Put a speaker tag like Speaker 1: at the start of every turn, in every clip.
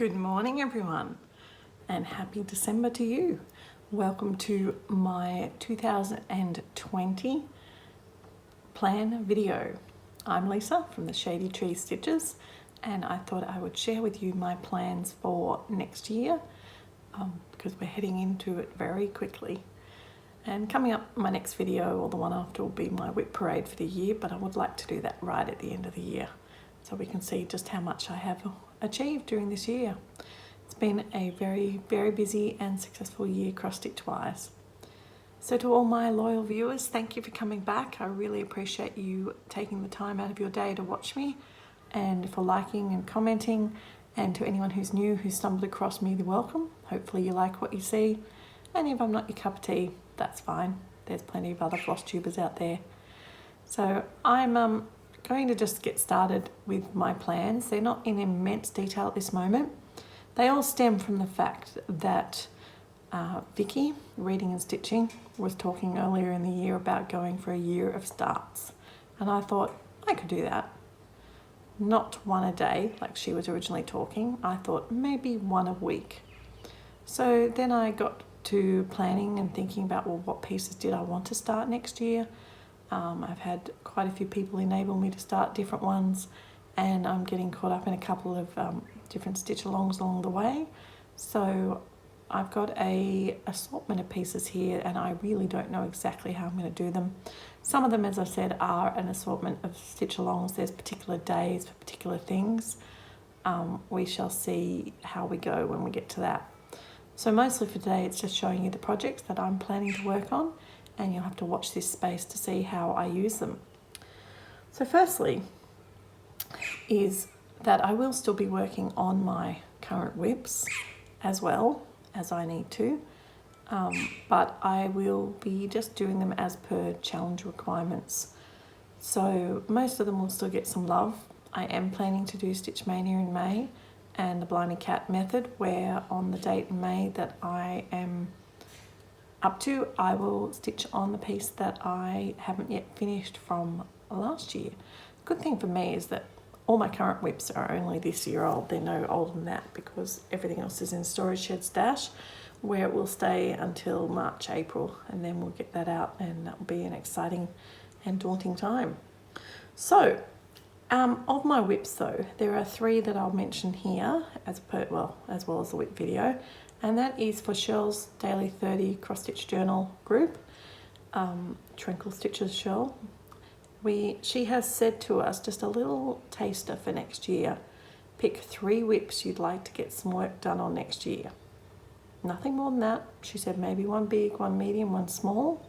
Speaker 1: Good morning everyone and happy December to you. Welcome to my 2020 plan video. I'm Lisa from the Shady Tree Stitches and I thought I would share with you my plans for next year because we're heading into it very quickly. And coming up, my next video or the one after will be my whip parade for the year, but I would like to do that right at the end of the year so we can see just how much I have achieved during this year. It's been a very, very busy and successful year cross-stitch wise. So to all my loyal viewers, thank you for coming back. I really appreciate you taking the time out of your day to watch me and for liking and commenting. And to anyone who's new, who stumbled across me, welcome. Hopefully you like what you see. And if I'm not your cup of tea, that's fine. There's plenty of other floss tubers out there. So I'm going to just get started with my plans. They're not in immense detail at this moment. They all stem from the fact that Vicky, Reading and Stitching, was talking earlier in the year about going for a year of starts. And I thought I could do that. Not one a day like she was originally talking. I thought maybe one a week. So then I got to planning and thinking about, well, what pieces did I want to start next year? I've had quite a few people enable me to start different ones, and I'm getting caught up in a couple of different stitch alongs along the way. So I've got a assortment of pieces here and I really don't know exactly how I'm going to do them. Some of them, as I've said, are an assortment of stitch alongs. There's particular days for particular things. We shall see how we go when we get to that. So mostly for today, it's just showing you the projects that I'm planning to work on, and you'll have to watch this space to see how I use them. So firstly is that I will still be working on my current whips as well as I need to, but I will be just doing them as per challenge requirements. So most of them will still get some love. I am planning to do Stitch Mania in May and the Blimey Cat method, where on the date in May that I am up to, I will stitch on the piece that I haven't yet finished from last year. Good thing for me is that all my current whips are only this year old. They're no older than that because everything else is in Storage Shed Stash, where it will stay until March, April, and then we'll get that out, and that will be an exciting and daunting time. So of my whips though, there are 3 that I'll mention here as well as the whip video, and that is for Shell's Daily 30 Cross Stitch Journal group, Twinkle Stitches Shell. She has said to us, just a little taster for next year, pick 3 whips you'd like to get some work done on next year. Nothing more than that. She said maybe 1 big, 1 medium, 1 small.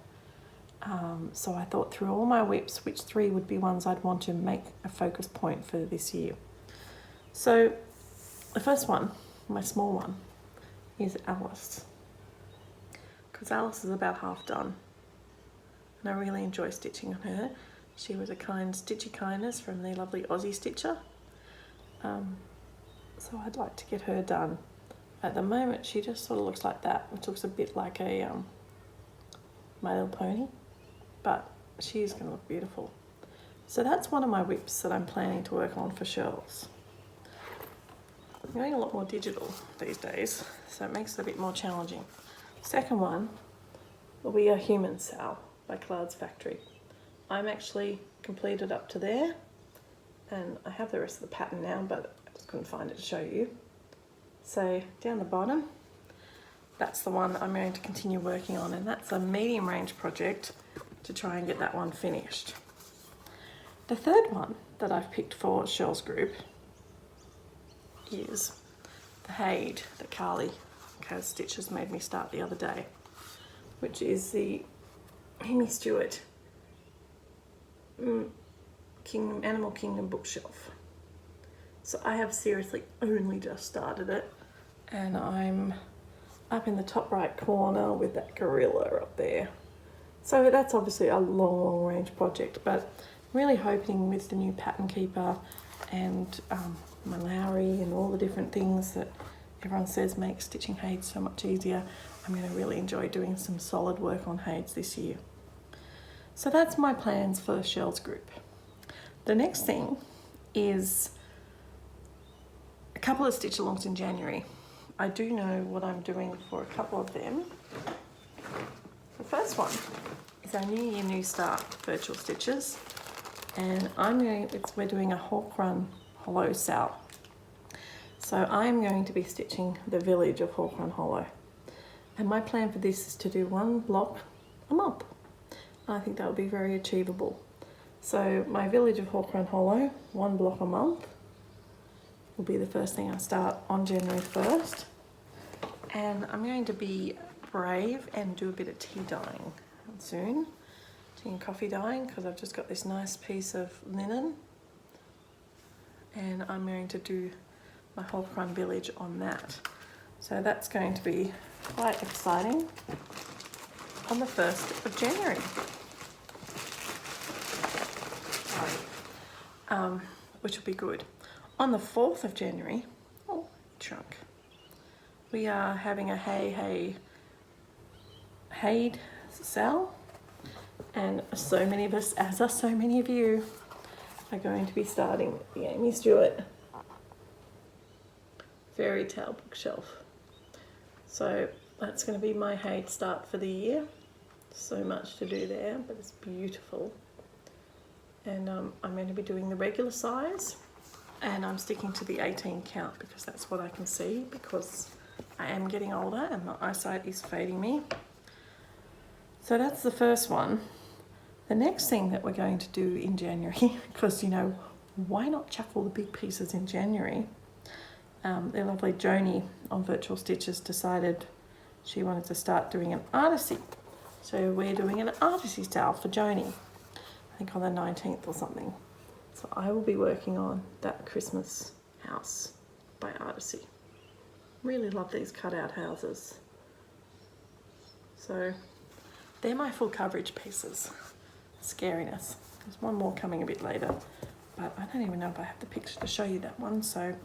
Speaker 1: So I thought through all my whips, which 3 would be ones I'd want to make a focus point for this year. So the first one, my small one, is Alice. Because Alice is about half done. And I really enjoy stitching on her. She was a kind Stitchy Kindness from the lovely Aussie Stitcher. So I'd like to get her done. At the moment, she just sort of looks like that, which looks a bit like a My Little Pony. But she's going to look beautiful. So that's one of my whips that I'm planning to work on for Shells. I'm going a lot more digital these days, so it makes it a bit more challenging. Second one will be a Human Sal by Clouds Factory. I'm actually completed up to there, and I have the rest of the pattern now, but I just couldn't find it to show you. So down the bottom, that's the one I'm going to continue working on, and that's a medium range project to try and get that one finished. The third one that I've picked for Shell's group is the Hade that Carly Stitches made me start the other day, which is the Amy Stewart Animal Kingdom bookshelf. So I have seriously only just started it, and I'm up in the top right corner with that gorilla up there. So that's obviously a long range project, but I'm really hoping with the new Pattern Keeper and my Lowry and all the different things that everyone says make stitching Hades so much easier, I'm going to really enjoy doing some solid work on Hades this year. So that's my plans for Shell's group. The next thing is couple of stitch alongs in January. I do know what I'm doing for a couple of them. The first one is our New Year, New Start virtual stitches, and we're doing a Hawk Run Hollow Sal. So I'm going to be stitching the village of Hawk Run Hollow, and my plan for this is to do one block a month. I think that would be very achievable. So my village of Hawk Run Hollow, one block a month, will be the first thing I start on January 1st. And I'm going to be brave and do a bit of tea dyeing soon. Tea and coffee dyeing, because I've just got this nice piece of linen. And I'm going to do my Hawk Run village on that. So that's going to be quite exciting on the 1st of January. Which will be good. On the 4th of January, oh, it shrunk. We are having a Hayed Sal, and so many of us, as are so many of you, are going to be starting the Amy Stewart Fairy Tale bookshelf. So that's going to be my Hayed start for the year. So much to do there, but it's beautiful. And I'm going to be doing the regular size, and I'm sticking to the 18 count because that's what I can see, because I am getting older and my eyesight is fading me. So that's the first one. The next thing that we're going to do in January, because you know, why not chuck all the big pieces in January? The lovely Joni on Virtual Stitches decided she wanted to start doing an artisy. So we're doing an artisy style for Joni, I think on the 19th or something. So I will be working on that Christmas house by Artisy. Really love these cutout houses. So they're my full coverage pieces. Scariness. There's one more coming a bit later, but I don't even know if I have the picture to show you that one, so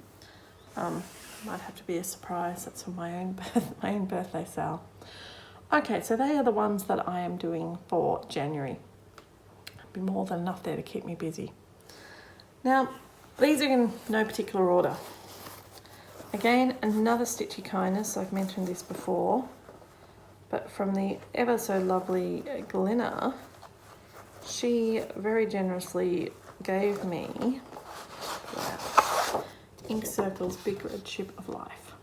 Speaker 1: might have to be a surprise. That's for my own birthday sale. Okay, so they are the ones that I am doing for January. There'll be more than enough there to keep me busy. Now, these are in no particular order. Again, another Stitchy Kindness. I've mentioned this before, but from the ever so lovely Glenna, she very generously gave me Ink Circle's Big Red Ship of Life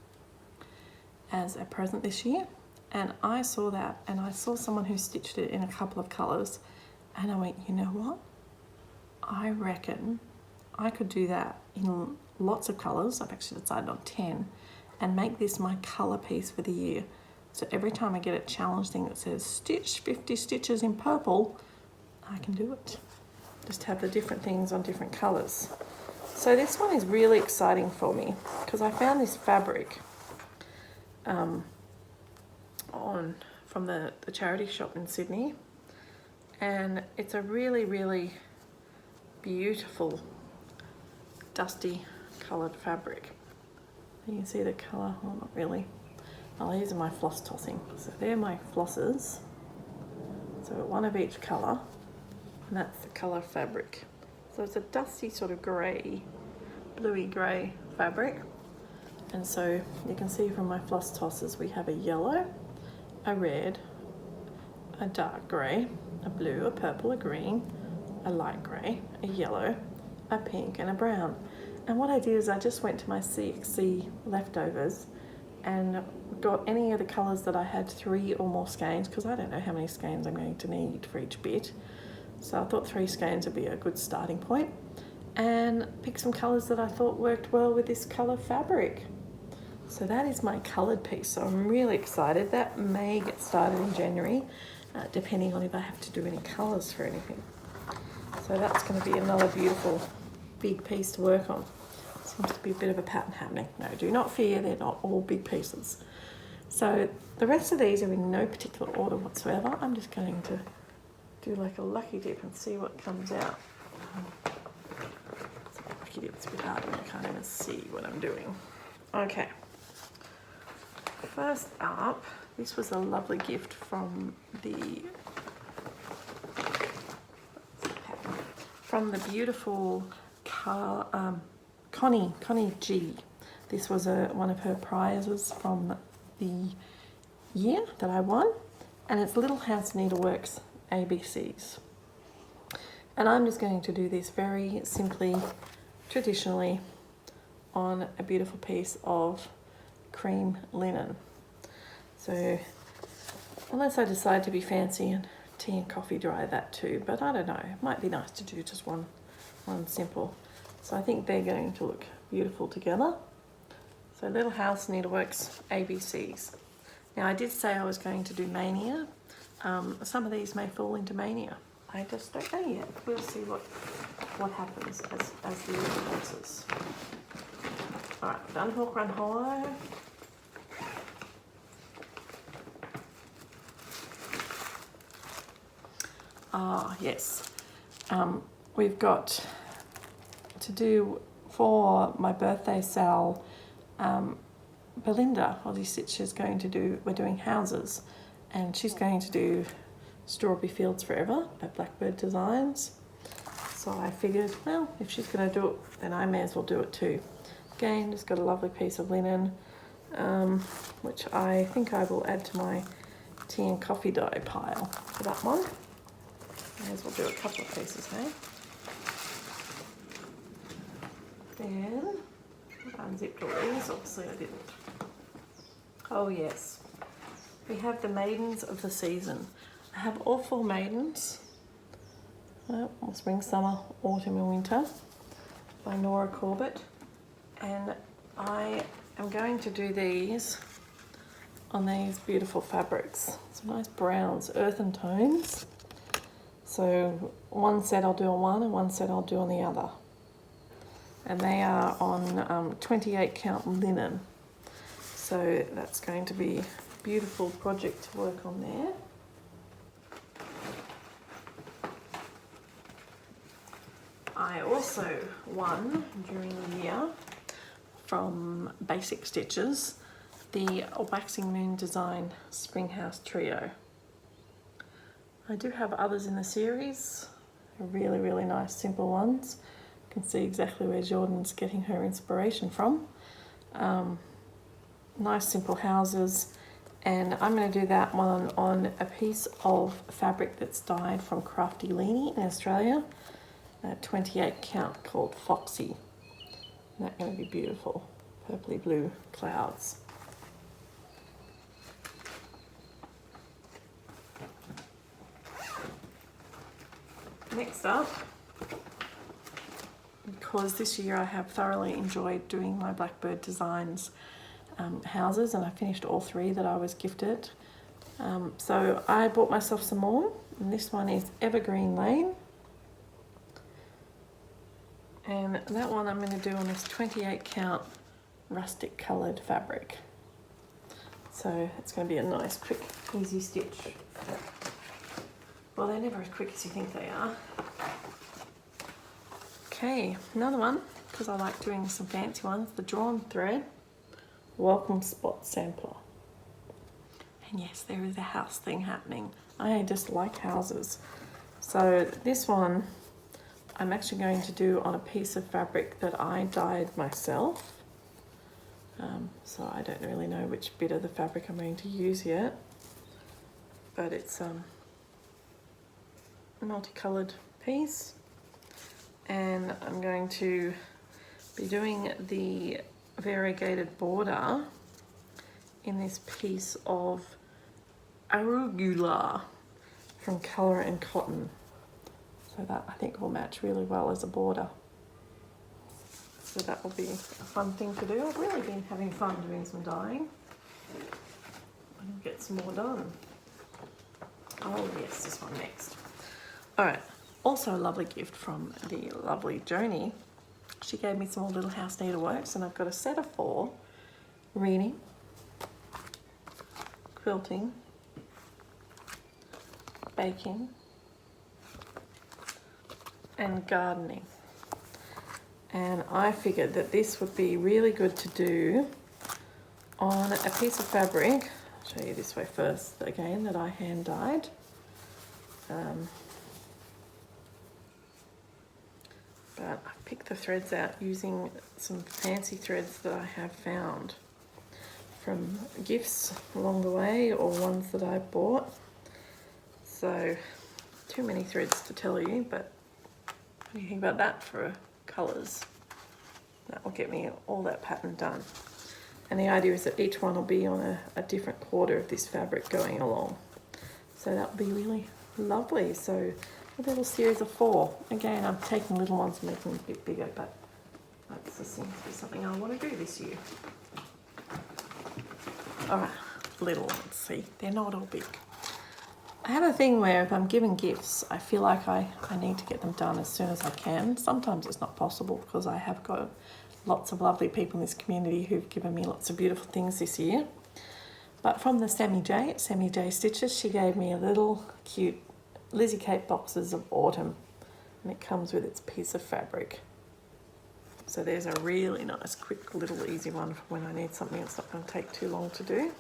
Speaker 1: as a present this year. And I saw that, and I saw someone who stitched it in a couple of colours, and I went, you know what? I reckon I could do that in lots of colours. I've actually decided on 10, and make this my colour piece for the year. So every time I get a challenge thing that says stitch 50 stitches in purple, I can do it. Just have the different things on different colours. So this one is really exciting for me because I found this fabric from the charity shop in Sydney, and it's a really, really beautiful dusty coloured fabric. You can see the colour, well, not really. Oh, these are my floss tossing. So they're my flosses. So one of each colour, and that's the colour fabric. So it's a dusty sort of grey, bluey grey fabric. And so you can see from my floss tosses, we have a yellow, a red, a dark grey, a blue, a purple, a green, a light grey, a yellow, a pink and a brown. And what I did is I just went to my CXC leftovers and got any of the colours that I had 3 or more skeins, because I don't know how many skeins I'm going to need for each bit. So I thought 3 skeins would be a good starting point, and picked some colours that I thought worked well with this colour fabric. So that is my coloured piece. So I'm really excited. That may get started in January, depending on if I have to do any colours for anything. So that's going to be another beautiful big piece to work on. Seems to be a bit of a pattern happening. No, do not fear, they're not all big pieces. So the rest of these are in no particular order whatsoever. I'm just going to do like a lucky dip and see what comes out. So lucky dip, it's a bit hard when I can't even see what I'm doing. Okay. First up, this was a lovely gift from the beautiful Connie G. This was one of her prizes from the year that I won, and it's Little House Needleworks ABCs. And I'm just going to do this very simply, traditionally, on a beautiful piece of cream linen. So unless I decide to be fancy and tea and coffee dry that too, but I don't know, it might be nice to do just one simple. So I think they're going to look beautiful together. So Little House Needleworks ABCs. Now I did say I was going to do Mania. Some of these may fall into Mania. I just don't know yet. We'll see what happens as the year progresses. All right, done hook, run hollow. Ah, yes. We've got to do for my birthday sale. Belinda, Aussie Stitch, is going to do, we're doing houses, and she's going to do Strawberry Fields Forever by Blackbird Designs. So I figured, well, if she's going to do it, then I may as well do it too. Again, just got a lovely piece of linen, which I think I will add to my tea and coffee dye pile for that one. May as well do a couple of pieces, hey? Then, I unzipped all these, obviously I didn't. Oh yes, we have the Maidens of the Season. I have all 4 maidens. Spring, summer, autumn and winter by Nora Corbett. And I am going to do these on these beautiful fabrics. Some nice browns, earthen tones. So one set I'll do on one and one set I'll do on the other. And they are on 28 count linen. So that's going to be a beautiful project to work on there. I also won during the year from Basic Stitches the Waxing Moon Design Springhouse Trio. I do have others in the series, really, really nice simple ones. You can see exactly where Jordan's getting her inspiration from. Nice simple houses, and I'm going to do that one on a piece of fabric that's dyed from Crafty Leanie in Australia, 28 count, called Foxy. And that's going to be beautiful, purpley blue clouds. Next up, because this year I have thoroughly enjoyed doing my Blackbird Designs houses, and I finished all 3 that I was gifted. So I bought myself some more, and this one is Evergreen Lane. And that one I'm going to do on this 28 count rustic coloured fabric. So it's going to be a nice, quick, easy stitch. Well, they're never as quick as you think they are. Okay, another one, because I like doing some fancy ones, the Drawn Thread Welcome Spot Sampler. And yes, there is a house thing happening. I just like houses. So this one I'm actually going to do on a piece of fabric that I dyed myself. So I don't really know which bit of the fabric I'm going to use yet, but it's a multicoloured piece, and I'm going to be doing the variegated border in this piece of arugula from Colour and Cotton. So that I think will match really well as a border. So that will be a fun thing to do. I've really been having fun doing some dyeing. I'll get some more done. Oh yes, this one next. All right, also a lovely gift from the lovely Joni. She gave me some more Little House Needleworks, and I've got a set of 4: reading, quilting, baking, and gardening. And I figured that this would be really good to do on a piece of fabric. I'll show you this way first, again, that I hand dyed. but I picked the threads out using some fancy threads that I have found from gifts along the way or ones that I bought. So too many threads to tell you, but what do you think about that for colours? That will get me all that pattern done. And the idea is that each one will be on a different quarter of this fabric going along. So that will be really lovely. So a little series of 4. Again, I'm taking little ones and making them a bit bigger, but that just seems to be something I want to do this year. Alright, little ones, see, they're not all big. I have a thing where if I'm giving gifts, I feel like I need to get them done as soon as I can. Sometimes it's not possible because I have got lots of lovely people in this community who've given me lots of beautiful things this year. But from the Sammy J Stitches, she gave me a little cute Lizzie Kate boxes of autumn, and it comes with its piece of fabric. So there's a really nice, quick, little easy one for when I need something that's not going to take too long to do.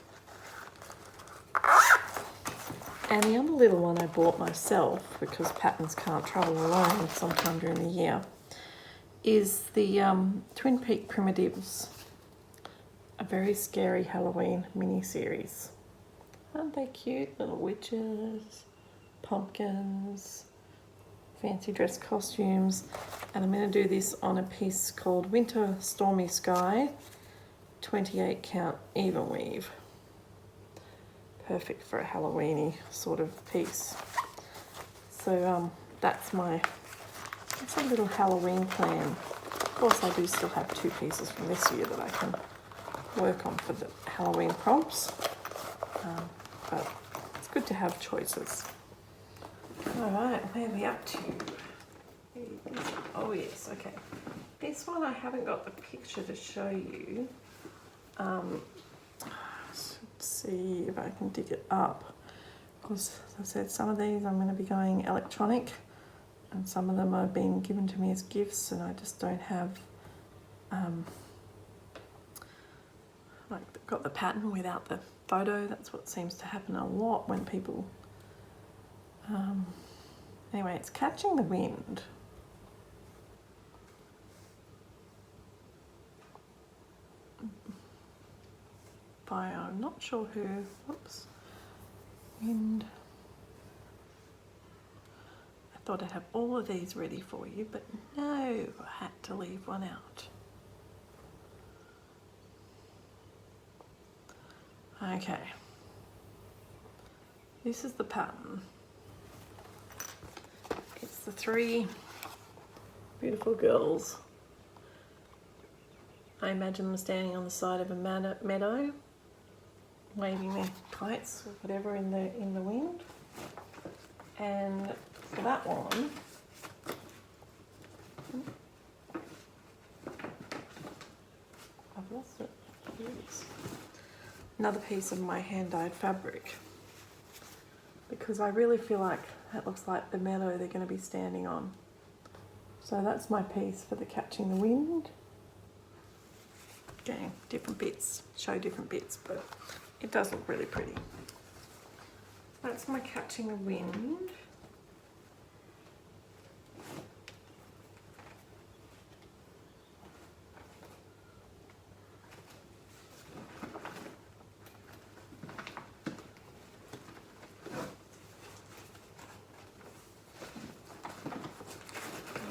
Speaker 1: And the other little one I bought myself, because patterns can't travel alone sometime during the year, is the Twin Peak Primitives, a very scary Halloween mini-series. Aren't they cute? Little witches, pumpkins, fancy dress costumes. And I'm going to do this on a piece called Winter Stormy Sky, 28 count even weave. Perfect for a Halloweeny sort of piece. So that's a little Halloween plan. Of course, I do still have 2 pieces from this year that I can work on for the Halloween prompts, but it's good to have choices. All right, where are we up to? Oh yes, okay. This one I haven't got the picture to show you. Let's see if I can dig it up. Because as I said, some of these I'm going to be going electronic, and some of them are being given to me as gifts, and I just don't have like got the pattern without the photo. That's what seems to happen a lot when people anyway, it's Catching the Wind. By I'm not sure who. Whoops. Wind. I thought I'd have all of these ready for you, but no, I had to leave one out. Okay. This is the pattern. It's the 3 beautiful girls. I imagine them standing on the side of a meadow, waving their kites or whatever in the wind. And for that one, I've lost it. Here it is. Another piece of my hand-dyed fabric, because I really feel like that looks like the meadow they're going to be standing on. So that's my piece for the Catching the Wind. Again, different bits, show different bits, but it does look really pretty. That's my Catching the Wind.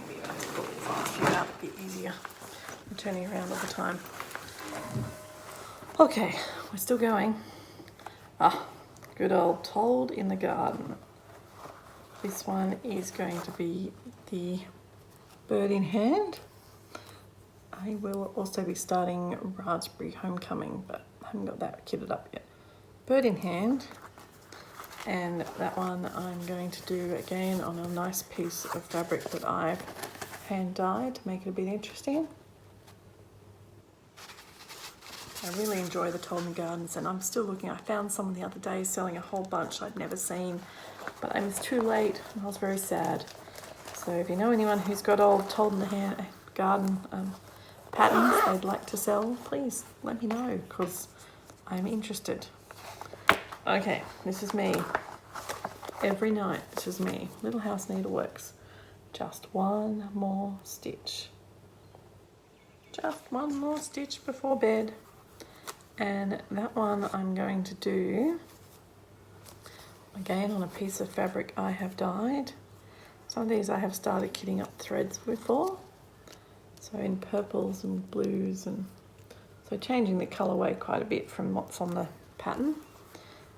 Speaker 1: Maybe I'll pull this off you out a bit easier. I'm turning around all the time. Okay, we're still going. Good old Told in the Garden. This one is going to be the Bird in Hand. I will also be starting Raspberry Homecoming, but I haven't got that kitted up yet. Bird in Hand, and that one I'm going to do again on a nice piece of fabric that I've hand dyed to make it a bit interesting. I really enjoy the Told in the Gardens, and I'm still looking. I found someone the other day selling a whole bunch I'd never seen, but I was too late and I was very sad. So if you know anyone who's got old Told in the Garden patterns they'd like to sell, please let me know, because I'm interested. Okay, this is me. Every night, this is me. Little House Needleworks. just one more stitch. Just one more stitch before bed. And that one I'm going to do again on a piece of fabric I have dyed. Some of these I have started kitting up threads before. So in purples and blues, and so changing the colourway quite a bit from what's on the pattern.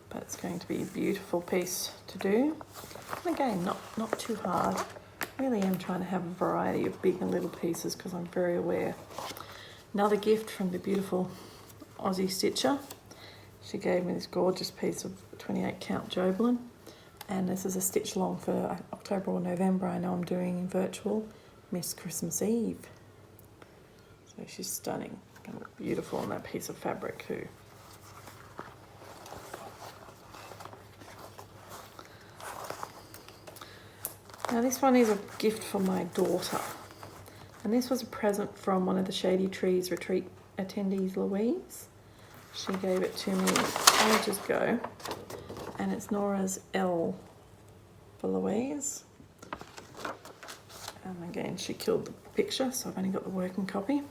Speaker 1: But it's going to be a beautiful piece to do. And again, not too hard. Really am trying to have a variety of big and little pieces because I'm very aware. Another gift from the beautiful Aussie stitcher. She gave me this gorgeous piece of 28 count Jobelan, and this is a stitch along for October or November. I know I'm doing in virtual Miss Christmas Eve. So she's stunning. Gonna look beautiful on that piece of fabric too. Now this one is a gift for my daughter, and this was a present from one of the Shady Trees retreat attendees, Louise. She gave it to me ages ago, and it's Nora's L for Louise. And again, she killed the picture, so I've only got the working copy.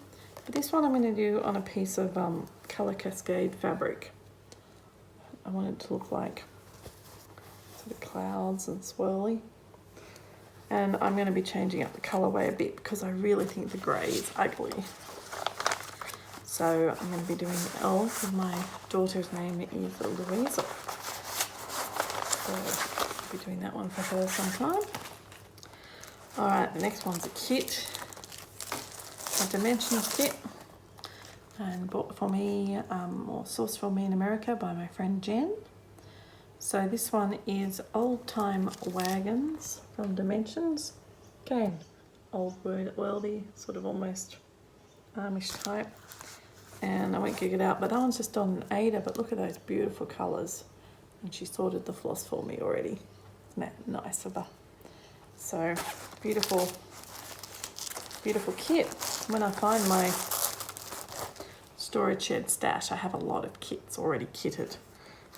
Speaker 1: But this one I'm going to do on a piece of Colour Cascade fabric. I want it to look like sort of clouds and swirly. And I'm going to be changing up the colourway a bit because I really think the grey is ugly. So I'm going to be doing L because my daughter's name is Louisa. So I'll be doing that one for her sometime. Alright, the next one's a kit. A Dimensions kit. And bought for me, or sourced for me in America by my friend Jen. So this one is Old Time Wagons from Dimensions. Again, old worldy, sort of almost Amish type. And I won't gig it out, but that one's just on Ada, but look at those beautiful colours. And she sorted the floss for me already. Isn't that nice of her? So, beautiful, beautiful kit. When I find my storage shed stash, I have a lot of kits already kitted.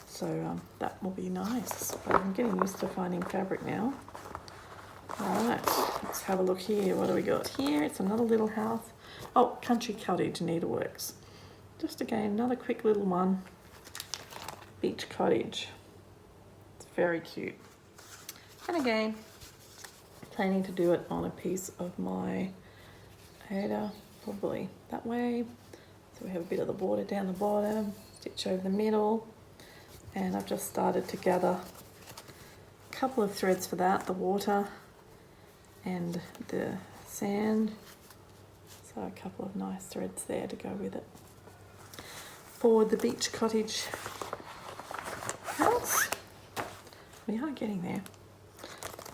Speaker 1: So that will be nice. But I'm getting used to finding fabric now. Alright, let's have a look here. What do we got here? It's another little house. Oh, Country Cottage Needleworks. Just again, another quick little one. Beach Cottage. It's very cute. And again, planning to do it on a piece of my Ada, probably that way. So we have a bit of the border down the bottom, stitch over the middle. And I've just started to gather a couple of threads for that, the water and the sand. So a couple of nice threads there to go with it. For the Beach Cottage house, we are getting there.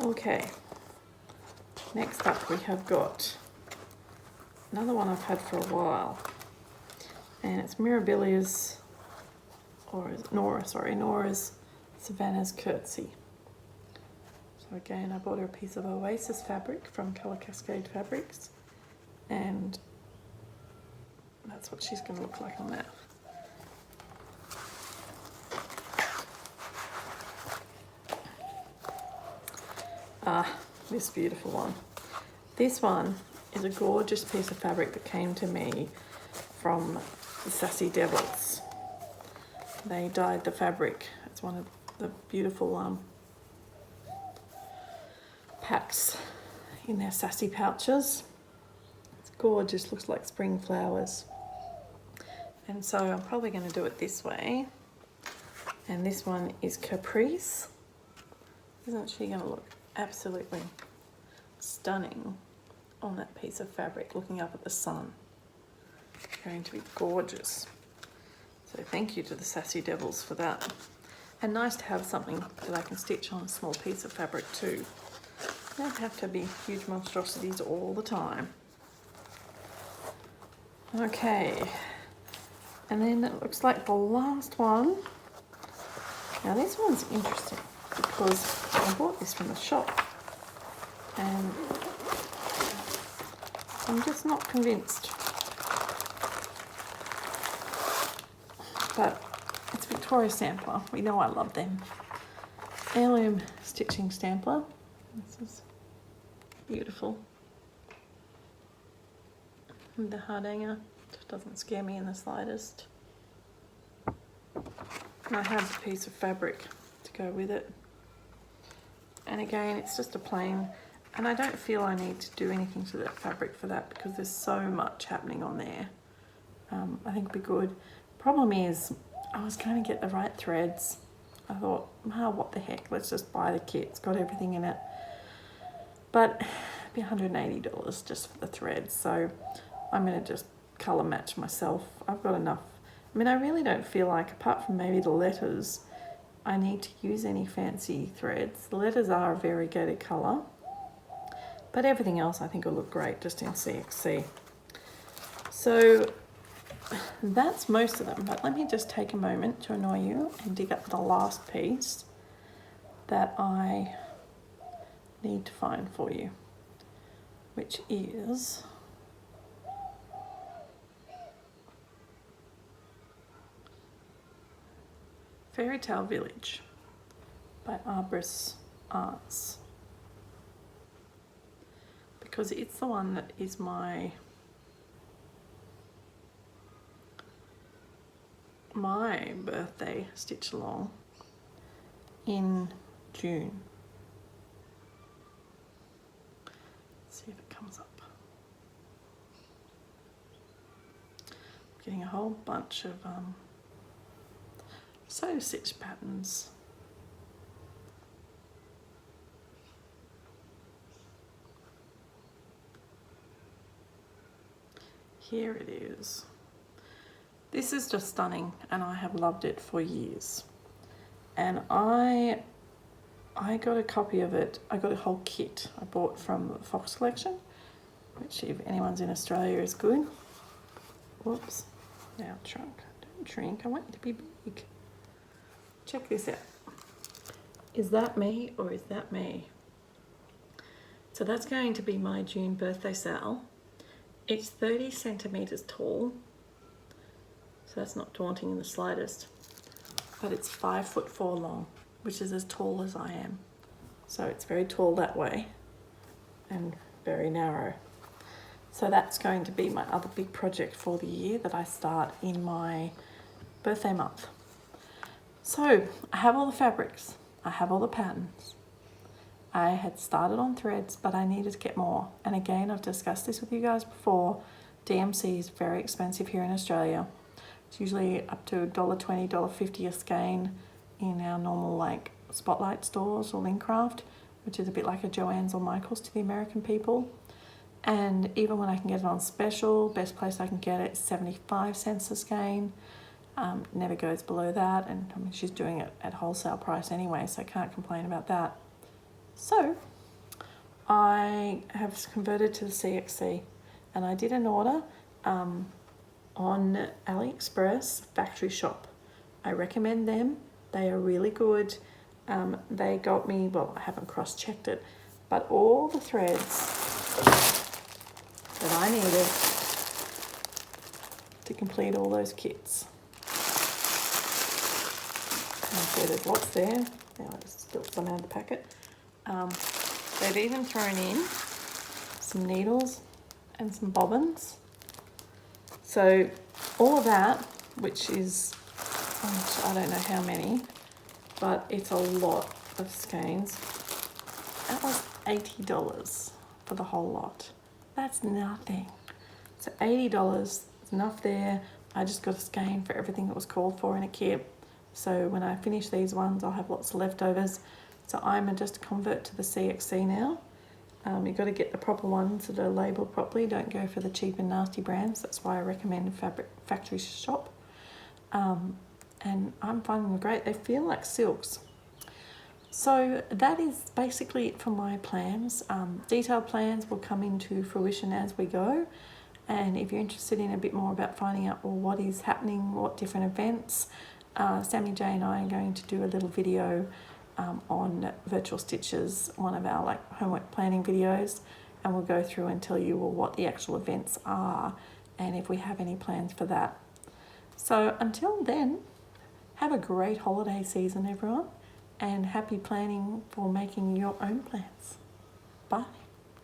Speaker 1: Okay, next up we have got another one I've had for a while, and it's Mirabilia's, or is it Nora's Savannah's Curtsy. So again, I bought her a piece of Oasis fabric from Colour Cascade Fabrics, and that's what she's going to look like on that. Ah, this beautiful one. This one is a gorgeous piece of fabric that came to me from the Sassy Devils. They dyed the fabric. It's one of the beautiful packs in their Sassy pouches. It's gorgeous, looks like spring flowers. And so I'm probably going to do it this way. And this one is Caprice. Isn't she going to look absolutely stunning on that piece of fabric looking up at the sun? It's going to be gorgeous. So thank you to the Sassy Devils for that. And nice to have something that I can stitch on a small piece of fabric too. They don't have to be huge monstrosities all the time. Okay, and then it looks like the last one. Now this one's interesting because I bought this from the shop and I'm just not convinced. But it's Victoria Sampler. We know I love them. Heirloom Stitching Sampler. This is Beautiful. And the hardanger just doesn't scare me in the slightest. And I have the piece of fabric to go with it. And again, it's just a plain, and I don't feel I need to do anything to that fabric for that because there's so much happening on there. I think it'd be good. Problem is, I was going to get the right threads. I thought, oh, what the heck, let's just buy the kit. It's got everything in it. But it'd be $180 just for the threads. So I'm going to just colour match myself. I've got enough. I mean, I really don't feel like, apart from maybe the letters, I need to use any fancy threads. The letters are a variegated colour. But everything else I think will look great just in CXC. So that's most of them, but let me just take a moment to annoy you and dig up the last piece that I need to find for you, which is Fairy Tale Village by Arbris Arts, because it's the one that is my birthday stitch along in June. Let's see if it comes up. I'm getting a whole bunch of sew stitch patterns. Here it is. This is just stunning and I have loved it for years. And I got a copy of it. I got a whole kit I bought from the Fox collection, which if anyone's in Australia is good. Whoops, now it shrunk. Don't shrink, I want you to be big. Check this out. Is that me or is that me? So that's going to be my June birthday sale. It's 30 centimeters tall. So that's not daunting in the slightest, but it's 5'4" long, which is as tall as I am. So it's very tall that way and very narrow. So that's going to be my other big project for the year that I start in my birthday month. So I have all the fabrics, I have all the patterns. I had started on threads, but I needed to get more. And again, I've discussed this with you guys before. DMC is very expensive here in Australia. It's usually up to $1.20, $1.50 a skein in our normal like Spotlight stores or Lincraft, which is a bit like a Joann's or Michael's to the American people. And even when I can get it on special, best place I can get it is 75 cents a skein. Never goes below that, and I mean, she's doing it at wholesale price anyway, so I can't complain about that. So I have converted to the CXC, and I did an order on AliExpress Factory Shop. I recommend them. They are really good. They got me, well, I haven't cross-checked it, but all the threads that I needed to complete all those kits. Okay, there's lots there. Now I just spilled some out of the packet. They've even thrown in some needles and some bobbins. So all of that, which is, I don't know how many, but it's a lot of skeins. That was $80 for the whole lot. That's nothing. So $80 is enough there. I just got a skein for everything that was called for in a kit. So when I finish these ones, I'll have lots of leftovers. So I'm just convert to the CXC now. You've got to get the proper ones that are labelled properly. Don't go for the cheap and nasty brands. That's why I recommend Factory Shop. And I'm finding them great. They feel like silks. So that is basically it for my plans. Detailed plans will come into fruition as we go. And if you're interested in a bit more about finding out what is happening, what different events, Sammy J and I are going to do a little video on Virtual Stitches, one of our homework planning videos, and we'll go through and tell you what the actual events are and if we have any plans for that. So until then, have a great holiday season, everyone, and happy planning for making your own plans. Bye.